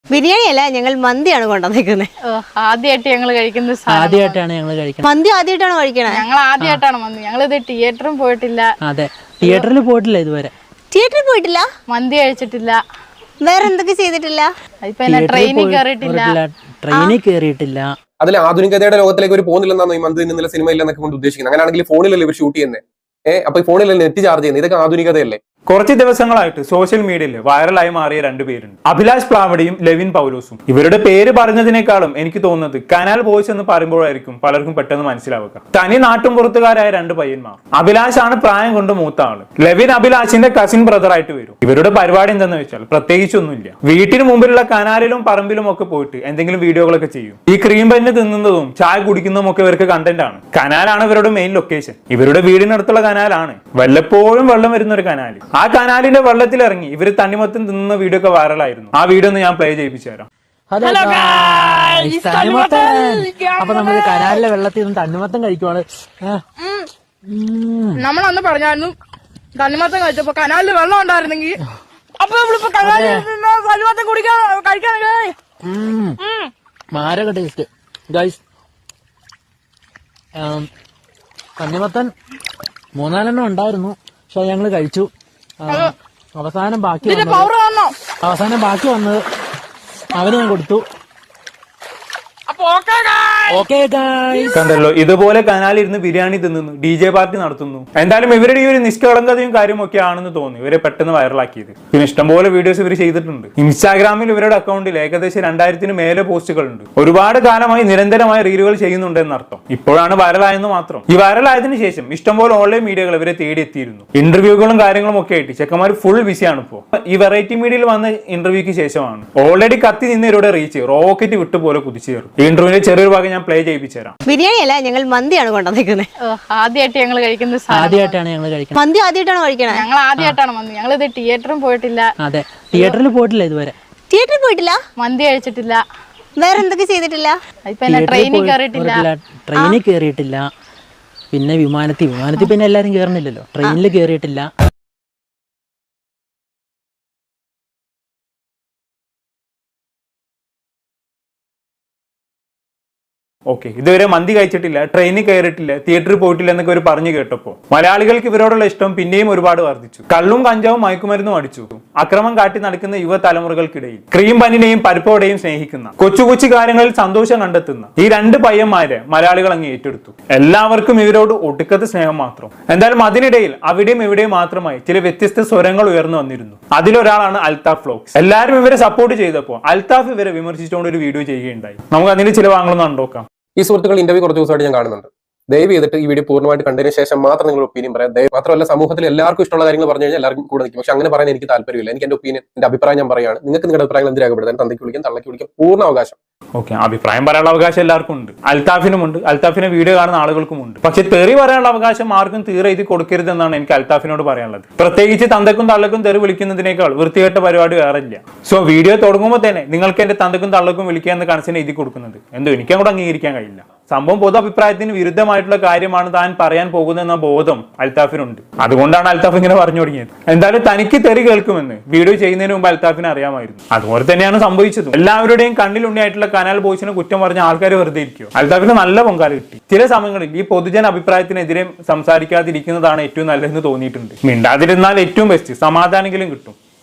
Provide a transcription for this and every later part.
ബിരിയാണി അല്ല, ഞങ്ങൾ മന്തിയാണ് കൊണ്ടുവന്നേക്കുന്നത്. ആദ്യമായിട്ടാണ് ഞങ്ങൾ കഴിക്കുന്നത്. മന്തി ആദ്യമായിട്ടാണ് കഴിക്കണേ. ഞങ്ങൾ ആദ്യമായിട്ടാണ് മന്തി. ഞങ്ങളിത് തിയേറ്ററും പോയിട്ടില്ല. അതെ, തിയേറ്ററിൽ പോയിട്ടില്ല ഇതുവരെ. തിയേറ്ററിൽ പോയിട്ടില്ല, മന്തി കഴിച്ചിട്ടില്ല, വേറെ എന്തൊക്കെ ചെയ്തിട്ടില്ല. ട്രെയിനിൽ കയറിയിട്ടില്ല. അതിൽ ആധുനികതയുടെ ലോകത്തിലേക്ക് ഒരു പോകുന്നില്ലെന്നാണ് ഈ മന്തി ഇന്നലെ സിനിമയില്ലെന്നൊക്കെ കൊണ്ട് ഉദ്ദേശിക്കുന്നത്. അങ്ങനെയാണെങ്കിൽ ഫോണിലല്ലേ ഇവർ ഷൂട്ട് ചെയ്യുന്നത്? അപ്പൊ ഈ ഫോണിലല്ലേ നെറ്റ് ചാർജ് ചെയ്യുന്നത്? ഇതൊക്കെ ആധുനികതയല്ലേ? കുറച്ച് ദിവസങ്ങളായിട്ട് സോഷ്യൽ മീഡിയയിൽ വൈറലായി മാറിയ രണ്ടുപേരുണ്ട്, അഭിലാഷ് പ്ലാവടിയും ലെവിൻ പൗലോസും. ഇവരുടെ പേര് പറഞ്ഞതിനേക്കാളും എനിക്ക് തോന്നുന്നത് കനാൽ ബോയ്സ് എന്ന് പറയുമ്പോഴായിരിക്കും പലർക്കും പെട്ടെന്ന് മനസ്സിലാവുക. തനി നാട്ടും പുറത്തുകാരായ രണ്ട് പയ്യന്മാർ. അഭിലാഷ് ആണ് പ്രായം കൊണ്ട് മൂത്ത ആള്. ലെവിൻ അഭിലാഷിന്റെ കസിൻ ബ്രദർ ആയിട്ട് വരും. ഇവരുടെ പരിപാടി എന്തെന്ന് വെച്ചാൽ പ്രത്യേകിച്ചൊന്നുമില്ല, വീട്ടിന് മുമ്പിലുള്ള കനാലിലും പറമ്പിലും ഒക്കെ പോയിട്ട് എന്തെങ്കിലും വീഡിയോകളൊക്കെ ചെയ്യും. ഈ ക്രീം ബന്ന് തിന്നുന്നതും ചായ കുടിക്കുന്നതും ഒക്കെ ഇവർക്ക് കണ്ടന്റ് ആണ്. കനാലാണ് ഇവരുടെ മെയിൻ ലൊക്കേഷൻ. ഇവരുടെ വീടിനടുത്തുള്ള കനാലാണ്, വല്ലപ്പോഴും വെള്ളം വരുന്ന ഒരു കനാല്. ആ കനാലിന്റെ വെള്ളത്തിൽ ഇറങ്ങി ഇവര് തണ്ണിമത്തം തിന്നുന്ന വീഡിയോ ഒക്കെ വൈറലായിരുന്നു. ആ വീഡിയോ ഒന്ന് ഞാൻ പ്ലേ ചെയ്യിപ്പിച്ചു തരാം. അപ്പൊ നമ്മള് കനാലിലെ വെള്ളത്തിൽ നിന്ന് തണ്ണിമത്തം കഴിക്കുവാണ്. നമ്മളന്ന് പറഞ്ഞായിരുന്നു തണ്ണിമത്തം കഴിച്ചപ്പോ കനാലിൽ വെള്ളം ഉണ്ടായിരുന്നെങ്കിൽ അപ്പൊ നമ്മളിപ്പോ കനാലിൽ തണ്ണിമത്തം കഴിക്കാനല്ലേ. മാരക ടേസ്റ്റ് ഗൈസ്. തണ്ണിമത്തൻ 4-5 ഉണ്ടായിരുന്നു, പക്ഷെ ഞങ്ങള് കഴിച്ചു. അവസാനം ബാക്കി വന്നത് അവന് ഞാൻ കൊടുത്തു. കണ്ടല്ലോ, ഇതുപോലെ കനാലിരുന്ന് ബിരിയാണി തിന്നുന്നു, DJ പാർട്ടി നടത്തുന്നു. എന്തായാലും ഇവരുടെ ഈ ഒരു നിഷ്കളങ്കതയും കാര്യമൊക്കെ ആണെന്ന് തോന്നി ഇവരെ പെട്ടെന്ന് വൈറലാക്കിയത്. പിന്നെ ഇഷ്ടംപോലെ വീഡിയോസ് ഇവർ ചെയ്തിട്ടുണ്ട്. ഇൻസ്റ്റാഗ്രാമിൽ ഇവരുടെ അക്കൗണ്ടിൽ ഏകദേശം 2000-ന് മേലെ പോസ്റ്റുകളുണ്ട്. ഒരുപാട് കാലമായി നിരന്തരമായി റീലുകൾ ചെയ്യുന്നുണ്ടെന്ന് അർത്ഥം. ഇപ്പോഴാണ് വൈറലായെന്ന് മാത്രം. ഈ വൈറലായതിനു ശേഷം ഇഷ്ടംപോലെ ഓൺലൈൻ മീഡിയകൾ ഇവരെ തേടിയെത്തിയിരുന്നു. ഇന്റർവ്യൂകളും കാര്യങ്ങളും ഒക്കെ ആയിട്ട് ചെക്കന്മാർ ഫുൾ ബിസിയാണ് ഇപ്പോൾ. ഈ വെറൈറ്റി മീഡിയയിൽ വന്ന ഇന്റർവ്യൂക്ക് ശേഷമാണ് ഓൾറെഡി കത്തി നിന്ന് ഇവരുടെ റീച്ച് റോക്കറ്റ് വിട്ടുപോലെ കുതിച്ചേറും. ഈ ഇന്റർവ്യൂവിന്റെ ചെറിയൊരു ഭാഗം ഞാൻ പ്ലേ ചെയ്യിപ്പിച്ചു തരാം. ബിരിയാണി അല്ല, ഞങ്ങൾ മന്തിയാണ് കൊണ്ടുവന്നേക്കുന്നത്. ആദ്യമായിട്ടാണ് ഞങ്ങൾ കഴിക്കുന്നത്. മന്തി ആദ്യമായിട്ടാണ് കഴിക്കണേ. ഞങ്ങൾ ആദ്യമായിട്ടാണ് മന്തി. ഞങ്ങളിത് തിയേറ്ററും പോയിട്ടില്ല. അതെ, തിയേറ്ററിൽ പോയിട്ടില്ല ഇതുവരെ. തിയേറ്ററിൽ പോയിട്ടില്ല, മന്തി കഴിച്ചിട്ടില്ല, വേറെ എന്തൊക്കെ ചെയ്തിട്ടില്ല. ട്രെയിനിൽ കയറിയിട്ടില്ല. പിന്നെ വിമാനത്തിൽ പിന്നെ എല്ലാരും കയറുന്നില്ലല്ലോ. ട്രെയിനിൽ കയറിയിട്ടില്ല. ഓക്കെ, ഇതുവരെ മന്തി കഴിച്ചിട്ടില്ല, ട്രെയിനിൽ കയറിയിട്ടില്ല, തിയേറ്ററിൽ പോയിട്ടില്ല എന്നൊക്കെ ഇവർ പറഞ്ഞു കേട്ടപ്പോൾ മലയാളികൾക്ക് ഇവരോടുള്ള ഇഷ്ടം പിന്നെയും ഒരുപാട് വർദ്ധിച്ചു. കള്ളും കഞ്ചാവും മയക്കുമരുന്നും അടിച്ചു. അക്രമം കാട്ടി നടക്കുന്ന യുവതലമുറകൾക്കിടയിൽ ക്രീം ബന്നിനെയും പരിപ്പോടെയും സ്നേഹിക്കുന്ന, കൊച്ചു കൊച്ചു കാര്യങ്ങളിൽ സന്തോഷം കണ്ടെത്തുന്ന ഈ രണ്ട് പയ്യന്മാരെ മലയാളികൾ അങ്ങ് ഏറ്റെടുത്തു. എല്ലാവർക്കും ഇവരോട് ഒടുക്കത്തെ സ്നേഹം മാത്രം. എന്തായാലും അതിനിടയിൽ അവിടെയും ഇവിടെയും മാത്രമായി ചില വ്യത്യസ്ത സ്വരങ്ങൾ ഉയർന്നു വന്നിരുന്നു. അതിലൊരാളാണ് അൽത്താഫ് വ്ലോഗ്സ്. എല്ലാവരും ഇവരെ സപ്പോർട്ട് ചെയ്തപ്പോൾ അൽത്താഫ് ഇവരെ വിമർശിച്ചുകൊണ്ട് ഒരു വീഡിയോ ചെയ്യുകയുണ്ടായി. നമുക്ക് അതിന്റെ ചില ഭാഗങ്ങളൊന്നും കണ്ടോക്കാം. ഈ സുഹൃത്തുക്കൾ ഇന്റർവ്യൂ കുറച്ച് ദിവസമായിട്ട് ഞാൻ കാണുന്നുണ്ട്. ദയവ് ചെയ്തിട്ട് ഈ വീഡിയോ പൂർണ്ണമായിട്ട് കണ്ടതിന് ശേഷം മാത്രം നിങ്ങൾ ഒപ്പീനിയൻ പറയാം. മാത്രമല്ല, സമൂഹത്തിൽ എല്ലാവർക്കും ഇഷ്ടമുള്ള കാര്യങ്ങൾ പറഞ്ഞു കഴിഞ്ഞാൽ എല്ലാവർക്കും കൂടെ നിൽക്കും. പക്ഷെ അങ്ങനെ പറയാൻ എനിക്ക് താല്പര്യമില്ല. എനിക്ക് എന്റെ ഒപ്പീനിയൻ, എന്റെ അഭിപ്രായം ഞാൻ പറയാണ്. നിങ്ങൾക്ക് നിങ്ങളുടെ അഭിപ്രായങ്ങൾ എന്ത് രേഖപ്പെടുത്താൻ തന്തയ്ക്ക് വിളിക്കാം, തള്ളയ്ക്ക് വിളിക്കാം, പൂർണ്ണ അവകാശം. ഓക്കെ, അഭിപ്രായം പറയാനുള്ള അവകാശം എല്ലാവർക്കും ഉണ്ട്. അൽത്താഫിനുമുണ്ട്, അൽത്താഫിനെ വീഡിയോ കാണുന്ന ആളുകൾക്കുമുണ്ട്. പക്ഷെ തെറി പറയാനുള്ള അവകാശം ആർക്കും തീരെ ഇത് കൊടുക്കരുതെന്നാണ് എനിക്ക് അൽത്താഫിനോട് പറയാനുള്ളത്. പ്രത്യേകിച്ച് തന്തക്കും തള്ളക്കും തെറി വിളിക്കുന്നതിനേക്കാൾ വൃത്തികെട്ട പരിപാടി വേറെ ഇല്ല. സോ വീഡിയോ തുടങ്ങുമ്പോൾ തന്നെ നിങ്ങൾക്ക് എന്റെ തന്തക്കും തള്ളക്കും വിളിക്കുക എന്ന കണസിനെ എഴുതി കൊടുക്കുന്നത് എന്തോ എനിക്ക് അങ്ങോട്ട് അംഗീകരിക്കാൻ കഴിയില്ല. സംഭവം പൊതു അഭിപ്രായത്തിന് വിരുദ്ധമായിട്ടുള്ള കാര്യമാണ് താൻ പറയാൻ പോകുന്നതെന്ന ബോധം അൽത്താഫിനുണ്ട്. അതുകൊണ്ടാണ് അൽത്താഫ് ഇങ്ങനെ പറഞ്ഞു തുടങ്ങിയത്. എന്തായാലും തനിക്ക് തെറി കേൾക്കുമെന്ന് വീഡിയോ ചെയ്യുന്നതിന് മുമ്പ് അൽത്താഫിന് അറിയാമായിരുന്നു. അതുപോലെ തന്നെയാണ് സംഭവിച്ചത്. എല്ലാവരുടെയും കണ്ണിലുണ്ണിയായിട്ടുള്ള കനാൽ ബോയ്സിനെ കുറ്റം പറഞ്ഞ ആൾക്കാർ വെറുതെ ഇരിക്കും. അൽത്താഫിന് നല്ല പൊങ്കാല കിട്ടി. ചില സമയങ്ങളിൽ ഈ പൊതുജന അഭിപ്രായത്തിനെതിരെ സംസാരിക്കാതിരിക്കുന്നതാണ് ഏറ്റവും നല്ലതെന്ന് തോന്നിയിട്ടുണ്ട്. മിണ്ടാതിരുന്നാൽ ഏറ്റവും ബെസ്റ്റ്, സമാധാനെങ്കിലും കിട്ടും.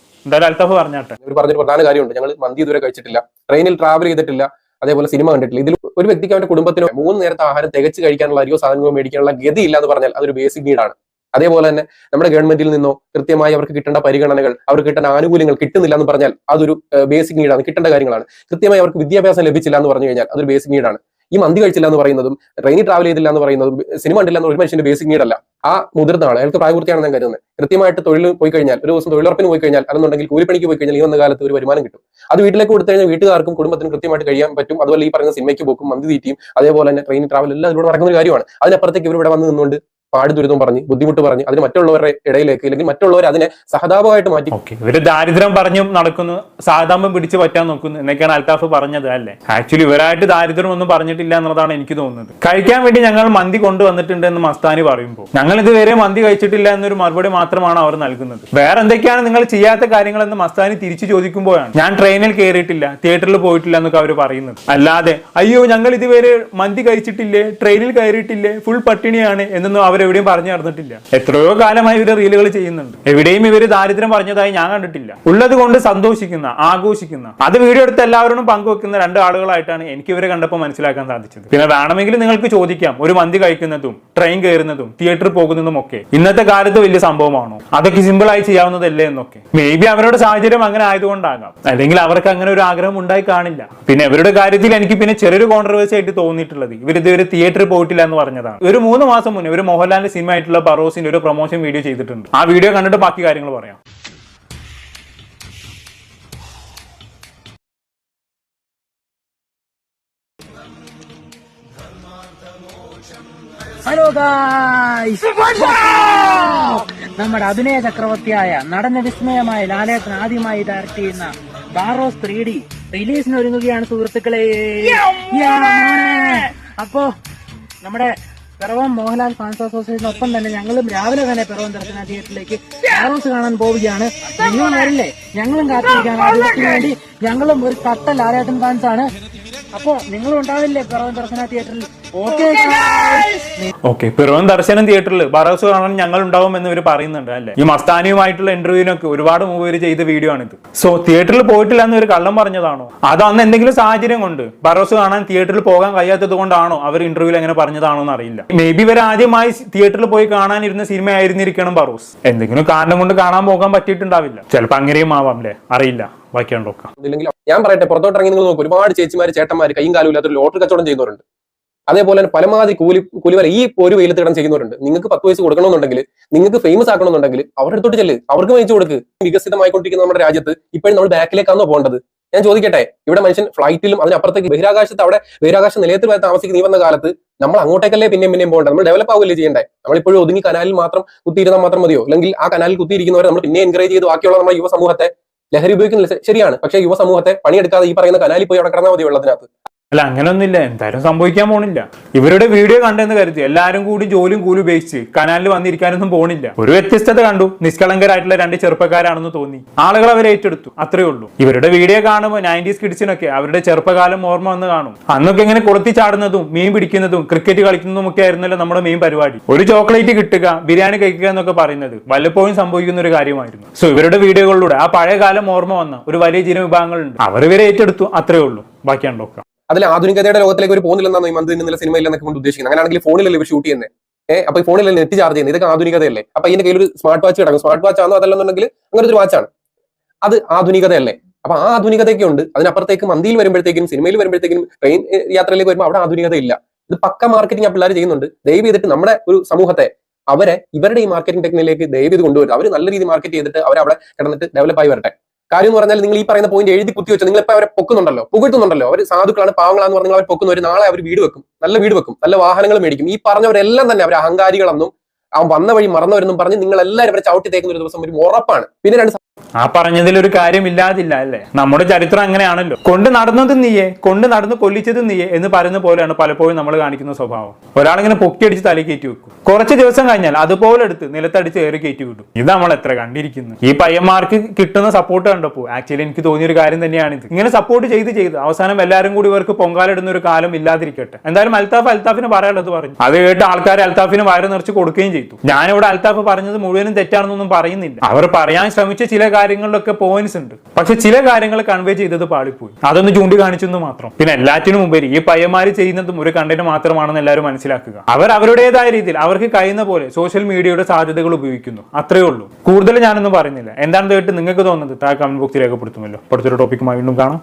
എന്തായാലും അൽത്താഫ് പറഞ്ഞാട്ടെ. പറഞ്ഞൊരു പ്രധാന കാര്യമുണ്ട്. ഞങ്ങൾ മന്തി ഇതുവരെ കഴിച്ചിട്ടില്ല, ട്രെയിനിൽ ട്രാവൽ ചെയ്തിട്ടില്ല, അതേപോലെ സിനിമ കണ്ടിട്ടില്ല. ഇതിൽ ഒരു വ്യക്തിക്ക് അവന്റെ കുടുംബത്തിനോ 3 നേരത്തെ ആഹാരം തികച്ച് കഴിക്കാനുള്ള അരിയോ സാധനങ്ങളോ മേടിക്കാനുള്ള ഗതിയില്ല എന്ന് പറഞ്ഞാൽ അതൊരു ബേസിക് നീഡാണ്. അതേപോലെ തന്നെ നമ്മുടെ ഗവൺമെന്റിൽ നിന്നോ കൃത്യമായി അവർക്ക് കിട്ടേണ്ട പരിഗണനകൾ, അവർക്ക് കിട്ടേണ്ട ആനുകൂല്യങ്ങൾ കിട്ടുന്നില്ല എന്ന് പറഞ്ഞാൽ അതൊരു ബേസിക് നീഡാണ്, കിട്ടേണ്ട കാര്യങ്ങളാണ്. കൃത്യമായി അവർക്ക് വിദ്യാഭ്യാസം ലഭിച്ചില്ല എന്ന് പറഞ്ഞു കഴിഞ്ഞാൽ അതൊരു ബേസിക് നീഡാണ്. ഈ മന്തി കഴിച്ചില്ല എന്ന് പറയുന്നതും ട്രെയിനിൽ ട്രാവൽ ചെയ്തില്ല എന്ന് പറയുന്നതും സിനിമ കണ്ടില്ല എന്ന് ഒരു മനുഷ്യന്റെ ബേസിക് നീഡല്ല. ആ മുതിർന്ന ആൾ, അയാൾക്ക് പ്രായപൂർത്തിയാണെന്ന് ഞാൻ കരുതുന്നത്. കൃത്യമായിട്ട് തൊഴിൽ പോയി കഴിഞ്ഞാൽ, ഒരു ദിവസം തൊഴിലുറപ്പിന് പോയി കഴിഞ്ഞാൽ, അല്ലെന്നുണ്ടെങ്കിൽ കൂലിപ്പണിക്ക് പോയി കഴിഞ്ഞാൽ ഈ വന്ന കാലത്ത് ഒരു വരുമാനം കിട്ടും. അത് വീട്ടിലേക്ക് കൊടുത്തു കഴിഞ്ഞാൽ വീട്ടുകാർക്കും കുടുംബത്തിനും കൃത്യമായിട്ട് കഴിയാൻ പറ്റും. അതുപോലെ ഈ പറയുന്ന സിനിമയ്ക്ക് പോക്കും, മന്തി തീറ്റിയും, അതേപോലെ തന്നെ ട്രെയിൻ ട്രാവൽ എല്ലാം ഇതിലൂടെ നടക്കുന്ന ഒരു കാര്യമാണ്. അതിനപ്പുറത്തേക്ക് ഇവർ ഇവിടെ വന്ന് നിന്നുകൊണ്ട് പാടി ദുരിതം പറഞ്ഞ് ബുദ്ധിമുട്ട് പറഞ്ഞ് അതിന് മറ്റുള്ളവരുടെ ഇടയിലേക്ക് അല്ലെങ്കിൽ മറ്റുള്ളവർ അതിനെ സഹതാപമായിട്ട് മാറ്റി. ഓക്കെ, ഇവര് ദാരിദ്ര്യം പറഞ്ഞു നടക്കുന്നു, സഹതാപം പിടിച്ചു പറ്റാൻ നോക്കുന്നു എന്നൊക്കെയാണ് അൽത്താഫ് പറഞ്ഞത് അല്ലേ? ആക്ച്വലി ഇവരായിട്ട് ദാരിദ്ര്യം ഒന്നും പറഞ്ഞിട്ടില്ല എന്നുള്ളതാണ് എനിക്ക് തോന്നുന്നത്. കഴിക്കാൻ വേണ്ടി ഞങ്ങൾ മന്തി കൊണ്ടുവന്നിട്ടുണ്ട് എന്ന് മസ്താനി പറയുമ്പോൾ ഞങ്ങൾ ഇതുവരെ മന്തി കഴിച്ചിട്ടില്ല എന്നൊരു മറുപടി മാത്രമാണ് അവർ നൽകുന്നത്. വേറെ എന്തൊക്കെയാണ് നിങ്ങൾ ചെയ്യാത്ത കാര്യങ്ങളെന്ന് മസ്താനി തിരിച്ചു ചോദിക്കുമ്പോഴാണ് ഞാൻ ട്രെയിനിൽ കയറിയിട്ടില്ല, തിയേറ്ററിൽ പോയിട്ടില്ല എന്നൊക്കെ അവർ പറയുന്നത്. അല്ലാതെ അയ്യോ ഞങ്ങൾ ഇതുവരെ മന്തി കഴിച്ചിട്ടില്ലേ, ട്രെയിനിൽ കയറിയിട്ടില്ലേ, ഫുൾ പട്ടിണിയാണ് എന്നൊന്നും അവരെവിടെയും പറഞ്ഞു നടന്നിട്ടില്ല. എത്രയോ കാലമായി ഇവര് റീലുകൾ ചെയ്യുന്നുണ്ട്, എവിടെയും ഇവര് ദാരിദ്ര്യം പറഞ്ഞതായി ഞാൻ കണ്ടിട്ടില്ല. ഉള്ളത് കൊണ്ട് സന്തോഷിക്കുന്ന, ആഘോഷിക്കുന്ന, അത് വീഡിയോ എടുത്ത് എല്ലാവരോടും പങ്കുവെക്കുന്ന രണ്ട് ആളുകളായിട്ടാണ് എനിക്ക് ഇവരെ കണ്ടപ്പോൾ മനസ്സിലാക്കാൻ സാധിച്ചത്. പിന്നെ വേണമെങ്കിൽ നിങ്ങൾക്ക് ചോദിക്കാം, ഒരു മന്തി കഴിക്കുന്നതും ട്രെയിൻ കയറുന്നതും തിയേറ്ററിൽ പോകുന്നതും ഒക്കെ ഇന്നത്തെ കാലത്ത് വലിയ സംഭവമാണോ, അതൊക്കെ സിമ്പിൾ ആയി ചെയ്യാവുന്നതല്ലേ എന്നൊക്കെ. മേ ബി അവരുടെ സാഹചര്യം അങ്ങനെ ആയതുകൊണ്ടാകാം, അല്ലെങ്കിൽ അവർക്ക് അങ്ങനെ ഒരു ആഗ്രഹം ഉണ്ടായി കാണില്ല. പിന്നെ ഇവരുടെ കാര്യത്തിൽ എനിക്ക് പിന്നെ ചെറിയൊരു കോൺട്രവേഴ്സി ആയിട്ട് തോന്നിയിട്ടുള്ളത് ഇവരിതുവരെ തിയേറ്ററിൽ പോയിട്ടില്ല എന്ന് പറഞ്ഞതാണ്. ഒരു 3 മാസം മുന്നേ ഒരു മോഹൻലാലിന്റെ സിനിമ ആയിട്ടുള്ള ബറോസിന്റെ ഒരു പ്രൊമോഷൻ വീഡിയോ ചെയ്തിട്ടുണ്ട്. ആ വീഡിയോ കണ്ടിട്ട് ബാക്കി കാര്യങ്ങൾ പറയാം. ഹലോ ഗായ്സ്, നമ്മുടെ അഭിനയ ചക്രവർത്തിയായ നടന വിസ്മയമായ ലാലേട്ടൻ ആദ്യമായി ഡയറക്ട് ചെയ്യുന്ന ബാറോസ് 3D റിലീസിന് ഒരുങ്ങുകയാണ് സുഹൃത്തുക്കളെ. അപ്പോ നമ്മുടെ പിറവം മോഹൻലാൽ ഫാൻസ് അസോസിയേഷനൊപ്പം തന്നെ ഞങ്ങളും രാവിലെ തന്നെ പിറവം ദർശന തിയേറ്ററിലേക്ക് ബാറോസ് കാണാൻ പോവുകയാണ്. നിങ്ങൾ വരില്ലേ? ഞങ്ങളും കാത്തിരിക്കുകയാണ് ആ ദിവസത്തിന് വേണ്ടി. ഞങ്ങളും ഒരു കട്ട ലാലേട്ടൻ ഫാൻസ് ആണ്. അപ്പോ നിങ്ങളും ഉണ്ടാവില്ലേ പിറവം ദർശന തിയേറ്ററിൽ? ഓക്കെ, പിറവം ദർശനം തിയേറ്ററിൽ ബറോസ് കാണാൻ ഞങ്ങൾ ഉണ്ടാവും എന്ന് ഇവർ പറയുന്നുണ്ട് അല്ലേ? ഈ മസ്താനിയുമായിട്ടുള്ള ഇന്റർവ്യൂവിനൊക്കെ ഒരുപാട് മൂവര് ചെയ്ത വീഡിയോ ആണിത്. സോ തിയേറ്ററിൽ പോയിട്ടില്ല എന്ന് ഒരു കള്ളം പറഞ്ഞതാണോ, അതോ അന്ന് എന്തെങ്കിലും സാഹചര്യം കൊണ്ട് ബറോസ് കാണാൻ തിയേറ്ററിൽ പോകാൻ കഴിയാത്തത് കൊണ്ടാണോ അവർ ഇന്റർവ്യൂവിൽ അങ്ങനെ പറഞ്ഞതാണോ എന്ന് അറിയില്ല. മേ ബി ഇവർ ആദ്യമായി തിയേറ്ററിൽ പോയി കാണാനിരുന്ന സിനിമ ആയിരുന്നിരിക്കണം ബറോസ്. എന്തെങ്കിലും കാരണം കൊണ്ട് കാണാൻ പോകാൻ പറ്റിയിട്ടുണ്ടാവില്ല, ചിലപ്പോൾ അങ്ങനെയും ആവാം അല്ലേ, അറിയില്ല. ബാക്കിയാണ് നോക്കാം. ഞാൻ പറയട്ടെ, പുറത്തോട്ട് ഇറങ്ങി നിങ്ങൾ നോക്കും, ഒരുപാട് ചേച്ചിമാര് ചേട്ടന്മാര് കൈയും കാലും ഇല്ലാത്തൊരു ലോട്ടറി കച്ചവടം ചെയ്യുന്നവരുണ്ട്. അതേപോലെ തന്നെ പരമാവധി കൂലിവര ഈ ഒരു വെയിലത്ത് കിടന്ന് ചെയ്യുന്നവരുണ്ട്. നിങ്ങൾക്ക് 10 പൈസ കൊടുക്കണമെന്നുണ്ടെങ്കിൽ, നിങ്ങൾക്ക് ഫേമസ് ആക്കണമെന്നുണ്ടെങ്കിൽ അവരുടെ അടുത്തോട്ട് ചെല്ല്, അവർക്ക് മേടിച്ചു കൊടുക്ക്. വികസിതമായിക്കൊണ്ടിരിക്കുന്ന നമ്മുടെ രാജ്യത്ത് ഇപ്പോഴും നമ്മൾ ബാക്കിലേക്കാണോ പോകേണ്ടത്? ഞാൻ ചോദിക്കട്ടെ, ഇവിടെ മനുഷ്യൻ ഫ്ലൈറ്റിലും അതിനപ്പുറത്തേക്ക് ബഹിരാകാശത്ത്, അവിടെ ബഹിരാകാശ നിലയത്തിൽ വരെ താമസിക്കുന്ന നീ വന്ന കാലത്ത് നമ്മൾ അങ്ങോട്ടേക്കല്ലേ പിന്നെയും പോകേണ്ടത്? നമ്മൾ ഡെവലപ്പ് ആവുകയല്ലേ ചെയ്യേണ്ടേ? നമ്മളിപ്പോഴും ഒതുങ്ങി കനാലിൽ മാത്രം കുത്തിയിരുന്നാൽ മാത്രം മതിയോ? അല്ലെങ്കിൽ ആ കനാലിൽ കുത്തിയിരിക്കുന്നവരെ നമ്മൾ പിന്നെ എൻകറേജ് ചെയ്ത് ബാക്കിയുള്ള നമ്മുടെ യുവസമൂഹത്തെ ലഹരി ഉപയോഗിക്കുന്നില്ല, ശരിയാണ്. പക്ഷേ യുവസമൂഹത്തെ പണിയെടുക്കാതെ ഈ പറയുന്ന കനാലിൽ പോയി അവിടെ കിടന്നാൽ മതി വെള്ളത്തിനകത്ത്. അല്ല, അങ്ങനൊന്നുമില്ല, എന്തായാലും സംഭവിക്കാൻ പോണില്ല. ഇവരുടെ വീഡിയോ കണ്ടെന്ന് കരുതി എല്ലാരും കൂടി ജോലിയും കൂലി ഉപേക്ഷിച്ച് കനാലിൽ വന്നിരിക്കാനൊന്നും പോണില്ല. ഒരു വ്യത്യസ്തത കണ്ടു, നിഷ്കളങ്കരായിട്ടുള്ള 2 ചെറുപ്പക്കാരാണെന്ന് തോന്നി, ആളുകൾ അവരെ ഏറ്റെടുത്തു, അത്രേ ഉള്ളൂ. ഇവരുടെ വീഡിയോ കാണുമ്പോൾ 90s കിഡ്സിനൊക്കെ അവരുടെ ചെറുപ്പകാലം ഓർമ്മ വന്ന് കാണും. അന്നൊക്കെ ഇങ്ങനെ കൊളുത്തി ചാടുന്നതും മീൻ പിടിക്കുന്നതും ക്രിക്കറ്റ് കളിക്കുന്നതും ഒക്കെ ആയിരുന്നല്ലോ നമ്മുടെ മെയിൻ പരിപാടി. ഒരു ചോക്ലേറ്റ് കിട്ടുക, ബിരിയാണി കഴിക്കുക എന്നൊക്കെ പറയുന്നത് വല്ലപ്പോഴും സംഭവിക്കുന്ന ഒരു കാര്യമായിരുന്നു. സോ ഇവരുടെ വീഡിയോകളിലൂടെ ആ പഴയ കാലം ഓർമ്മ വന്ന ഒരു വലിയ ജനവിഭാഗങ്ങളുണ്ട്, അവർ ഇവരെ ഏറ്റെടുത്തു, അത്രേ ഉള്ളൂ. ബാക്കിയാണ് നോക്കാം. അതിൽ ആധുനികതയുടെ ലോകത്തിലേക്ക് ഒരു പോകുന്നില്ലെന്നാണ് ഈ മന്ത് ഇന്നലെ സിനിമയിൽ എന്നൊക്കെ കൊണ്ട് ഉദ്ദേശിക്കുന്നത്. അങ്ങനെയാണെങ്കിൽ ഫോണിലല്ലേ ഇവർ ഷൂട്ട് ചെയ്യുന്നത്? അപ്പൊ ഈ ഫോണിലല്ലേ നെറ്റ് ചാർജ് ചെയ്യുന്നത്? ഇതൊക്കെ ആധുനികതയല്ലേ? അപ്പൊ ഇതിന്റെ കയ്യിൽ ഒരു സ്മാർട്ട് വാച്ച് കിടക്കും. സ്മാർട്ട് വാച്ച് ആണോ അതല്ലെന്നുണ്ടെങ്കിൽ അങ്ങനെ ഒരു വാച്ചാണ്, അത് ആധുനികതയല്ലേ? അപ്പൊ ആ ആധുനികതയൊക്കെ ഉണ്ട്. അതിനപ്പുറത്തേക്ക് മന്തിയിൽ വരുമ്പോഴത്തേക്കും, സിനിമയിൽ വരുമ്പോഴത്തേക്കും, ട്രെയിൻ യാത്രയിലേക്ക് വരുമ്പോൾ അവിടെ ആധുനികത ഇല്ല. ഇത് പക്ക മാർക്കറ്റിംഗ് ആ പിള്ളേർ ചെയ്യുന്നുണ്ട്. ദയവ് ചെയ്തിട്ട് നമ്മുടെ ഒരു സമൂഹത്തെ അവരെ ഇവരുടെ ഈ മാർക്കറ്റിംഗ് ടെക്നിക്കിലേക്ക് ദയവ് ചെയ്ത് കൊണ്ടുവരും. അവർ നല്ല രീതിയിൽ മാർക്കറ്റ് ചെയ്തിട്ട് അവരവിടെ കിടന്നിട്ട് ഡെവലപ്പ് ആയി വരട്ടെ. കാര്യം എന്ന് പറഞ്ഞാൽ നിങ്ങൾ ഈ പറയുന്ന പോയിന്റ് എഴുതി കുത്തി വെച്ചു, നിങ്ങൾ ഇപ്പൊ അവരെ പൊക്കുന്നുണ്ടല്ലോ, പുകഴ്ത്തുന്നുണ്ടല്ലോ, അവർ സാധുക്കളാണ്, പാവങ്ങളാന്ന് പറഞ്ഞാൽ അവർ പൊക്കുന്നവർ നാളെ അവർ വീട് വെക്കും, നല്ല വാഹനങ്ങൾ മേടിക്കും. ഈ പറഞ്ഞവരെല്ലാം തന്നെ അവർ അഹങ്കാരികളെന്നും അവൻ വന്ന വഴി മറന്നവരെന്നും പറഞ്ഞ് നിങ്ങൾ എല്ലാവരും അവരെ ചവിട്ടി തേക്കുന്ന ഒരു ദിവസം ഒരു ഉറപ്പാണ്. പിന്നെ ആ പറഞ്ഞതിൽ ഒരു കാര്യമില്ലാതില്ല അല്ലേ? നമ്മുടെ ചരിത്രം അങ്ങനെയാണല്ലോ. കൊണ്ട് നടന്നതും നീയെ, കൊണ്ട് നടന്ന് കൊല്ലിച്ചതും നീയെ എന്ന് പറയുന്ന പോലെയാണ് പലപ്പോഴും നമ്മൾ കാണിക്കുന്ന സ്വഭാവം. ഒരാളിങ്ങനെ പൊക്കിയടിച്ച് തല കയറ്റി വെക്കും, കുറച്ച് ദിവസം കഴിഞ്ഞാൽ അതുപോലെ എടുത്ത് നിലത്തടിച്ച് ഏറി കയറ്റി വിടും. ഇത് നമ്മൾ എത്ര കണ്ടിരിക്കുന്നു. ഈ പയ്യന്മാർക്ക് കിട്ടുന്ന സപ്പോർട്ട് കണ്ടപ്പോൾ ആക്ച്വലി എനിക്ക് തോന്നിയൊരു കാര്യം തന്നെയാണിത്. ഇങ്ങനെ സപ്പോർട്ട് ചെയ്ത് അവസാനം എല്ലാവരും കൂടി ഇവർക്ക് പൊങ്കാലിടുന്ന ഒരു കാലം ഇല്ലാതിരിക്കട്ടെ. എന്തായാലും അൽത്താഫിന് പറയാനുള്ളത് പറഞ്ഞു. അത് കേട്ട് ആൾക്കാർ അൽത്താഫിന് വയറ് നിറച്ച് കൊടുക്കുകയും ചെയ്തു. ഞാനിവിടെ അൽത്താഫ് പറഞ്ഞത് മുഴുവനും തെറ്റാണെന്നൊന്നും പറയുന്നില്ല. അവർ പറയാൻ ശ്രമിച്ച ചില കാര്യങ്ങളിലൊക്കെ പോയിന്റ്സ് ഉണ്ട്, പക്ഷെ ചില കാര്യങ്ങൾ കൺവേ ചെയ്തത് പാളിപ്പോയി. അതൊന്ന് ചൂണ്ടിക്കാണിച്ചെന്ന് മാത്രം. പിന്നെ എല്ലാറ്റിനും ഉപരി ഈ പയ്യന്മാര് ചെയ്യുന്നതും ഒരു കണ്ടന്റ് മാത്രമാണെന്ന് എല്ലാവരും മനസ്സിലാക്കുക. അവർ അവരുടേതായ രീതിയിൽ അവർക്ക് കഴിയുന്ന പോലെ സോഷ്യൽ മീഡിയയുടെ സാധ്യതകൾ ഉപയോഗിക്കുന്നു, അത്രേ ഉള്ളൂ. കൂടുതൽ ഞാനൊന്നും പറയുന്നില്ല. എന്താണെന്ന് കേട്ട് നിങ്ങൾക്ക് തോന്നുന്നത് താഴെ കമന്റ് ബോക്സിൽ രേഖപ്പെടുത്തുമല്ലോ. അടുത്തൊരു ടോപ്പിക്കുമായി വീണ്ടും കാണാം.